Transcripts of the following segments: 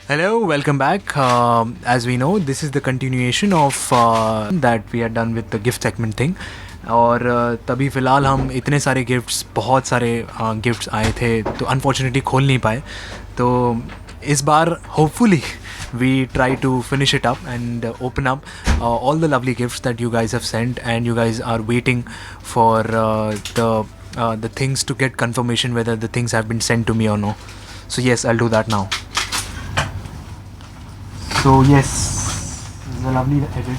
Hello, welcome back. As we know, this is the continuation of that we are done with the gift segment thing. और तभी फ़िलहाल हम इतने सारे gifts बहुत सारे गिफ्ट्स आए थे तो अनफॉर्चुनेटली खोल नहीं पाए. तो इस बार hopefully we try to finish it up and open up all the lovely gifts that you guys have sent, and you guys are waiting for the things to get confirmation whether the things have been sent to me or no. So yes, I'll do that now. So yes, this is a lovely edit.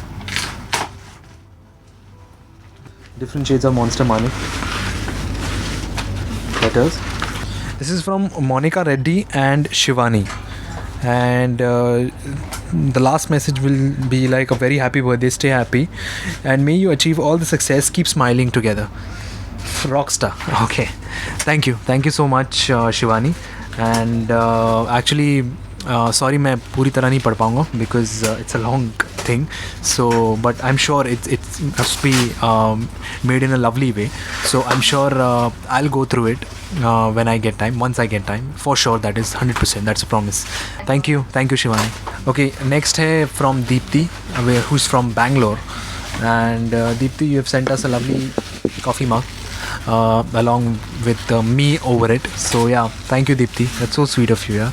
Different shades of Monster Manik. Letters. This is from Monica Reddy and Shivani. And the last message will be like a very happy birthday, stay happy. And may you achieve all the success, keep smiling together. Rockstar. Okay. Thank you. Thank you so much, Shivani. And actually, sorry मैं पूरी तरह नहीं पढ़ पाऊँगा because it's a long thing. So but I'm sure it must be made in a lovely way. So I'm sure I'll go through it when I get time. Once I get time, for sure, that is 100%. That's a promise. Thank you Shivani. Okay, next है from Deepthi, who's from Bangalore. And Deepthi, you have sent us a lovely coffee mug along with me over it. So yeah, thank you Deepthi. That's so sweet of you. Yeah.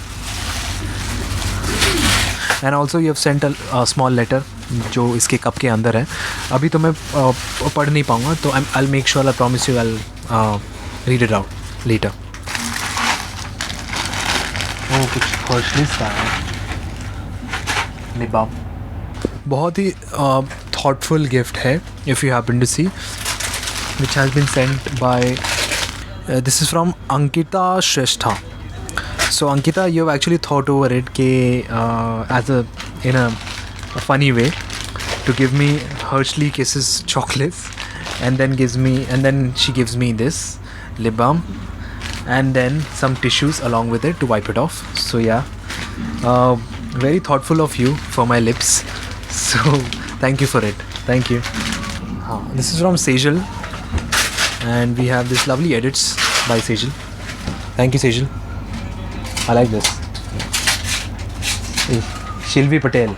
And also you have sent a small letter जो इसके cup के अंदर है. अभी तो मैं पढ़ नहीं पाऊँगा, तो I'll make sure, I promise you, I'll read it out later. Oh, कुछ हर्शलिस्ट है. निबाब. बहुत ही thoughtful gift है, if you happen to see, which has been sent by this is from Ankita Shrestha. So Ankita, you have actually thought over it as in a funny way to give me Hershey Kisses chocolates, and then she gives me this lip balm and then some tissues along with it to wipe it off. So yeah, very thoughtful of you for my lips. So thank you for it. Thank you. This is from Sejal, and we have this lovely edits by Sejal. Thank you Sejal. I like this. Shilvi Patel.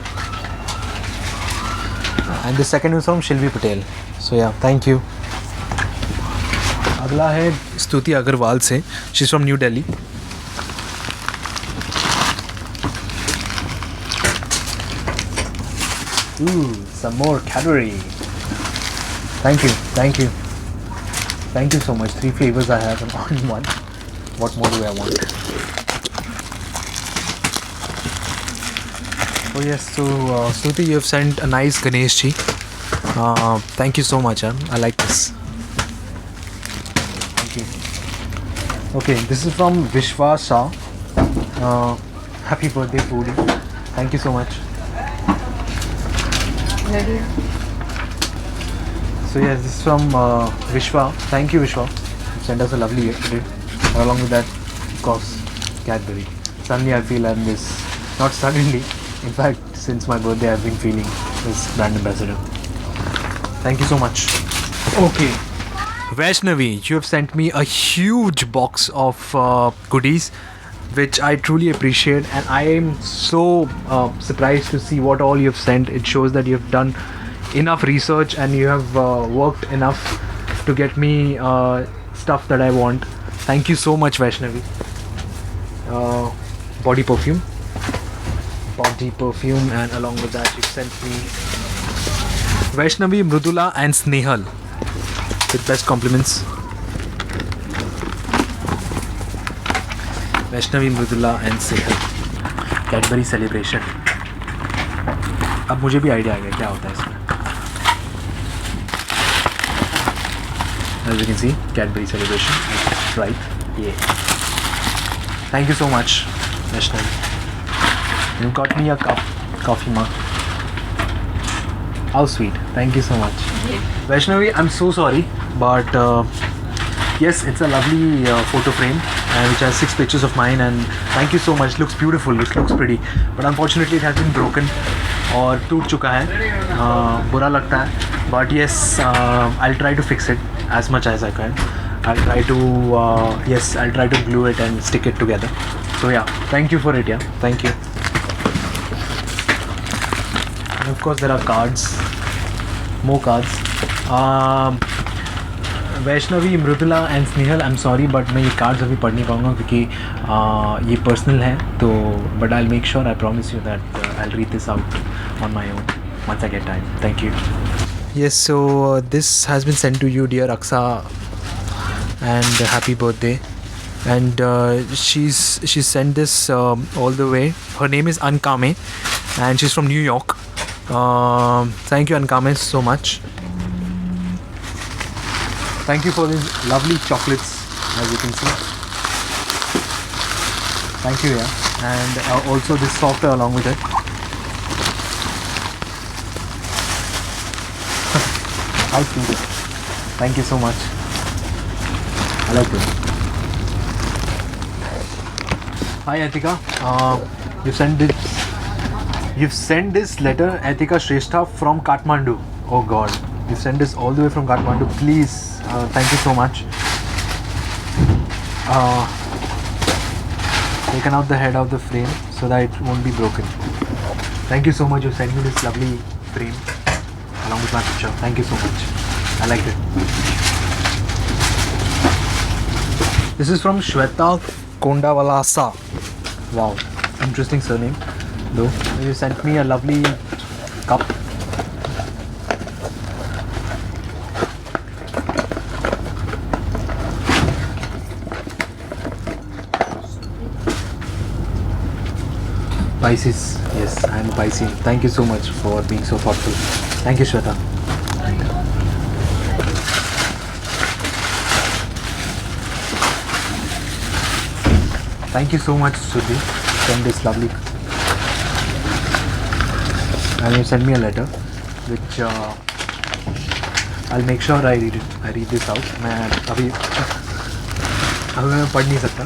And the second is from Shilvi Patel. So yeah, thank you. अगला है स्तुति अग्रवाल से. She's from New Delhi. Ooh, some more Cadbury. Thank you. Thank you so much. 3 flavors I have in one. What more do I want? Oh yes, so Stuti, you have sent a nice Ganesh ji. Thank you so much. I like this. Thank you. Okay, this is from Vishwa Shah. Happy birthday, Puri. Thank you so much. So yes, this is from Vishwa. Thank you Vishwa. You sent us a lovely edit. Along with that, of course, Cadbury. Suddenly I feel I'm this, not suddenly, in fact, since my birthday I've been feeling this brand ambassador. Thank you so much. Okay. Vaishnavi, you have sent me a huge box of goodies, which I truly appreciate, and I am so surprised to see what all you have sent. It shows that you have done enough research and you have worked enough to get me stuff that I want. Thank you so much Vaishnavi. Body perfume, and along with that you sent me Vaishnavi, Mrudula and Snehal with best compliments. Vaishnavi, Mrudula and Snehal, Cadbury celebration. अब मुझे भी idea आ गया क्या होता है इसमें. As you can see, Cadbury celebration, right? Yeah. Thank you so much, Vaishnavi. You got me a coffee mug. How sweet. Thank you so much. Yeah. Vaishnavi, I'm so sorry, but yes, it's a lovely photo frame which has 6 pictures of mine, and thank you so much. Looks beautiful. It looks pretty, but unfortunately it has been broken और टूट चुका है. बुरा लगता है, but yes, I'll try to fix it as much as I can. I'll try to glue it and stick it together. So yeah, thank you for it. Yeah, thank you. Of course there are cards, more cards. Vaishnavi, Mridula and Snehal, I am sorry but मैं ये cards अभी पढ़ नहीं पाऊँगा क्योंकि ये personal है, तो but I make sure, I promise you that I read this out on my own once I get time. Thank you. Yes, so this has been sent to you, dear Aksa, and happy birthday. And she's sent this all the way. Her name is Ankame, and she's from New York. Thank you, Ankame, so much. Thank you for these lovely chocolates, as you can see. Thank you, yeah. And also this software along with it. Hi, Steve. Thank you so much. I like it. Hi, Atika. You've sent this letter, Atika Shrestha, from Kathmandu. Oh God, you sent this all the way from Kathmandu. Please, thank you so much. Taken out the head of the frame so that it won't be broken. Thank you so much. You sent me this lovely frame along with my picture. Thank you so much. I like it. This is from Shweta Kondawalasa. Wow, interesting surname. Though you sent me a lovely cup. Pisces. Yes, I am Pisces. Thank you so much for being so thoughtful. Thank you, Shweta. Thank you so much, Sudhi. Send this lovely, and you send me a letter, which I'll make sure I read it. I read this out. मैं अभी मैं पढ़ नहीं सकता,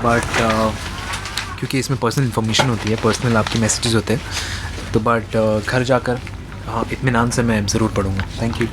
but क्योंकि इसमें personal information होती है, पर्सनल आपके मैसेजेस होते हैं, तो बट घर जाकर इत्मीनान से मैं ज़रूर पढ़ूँगा. Thank you.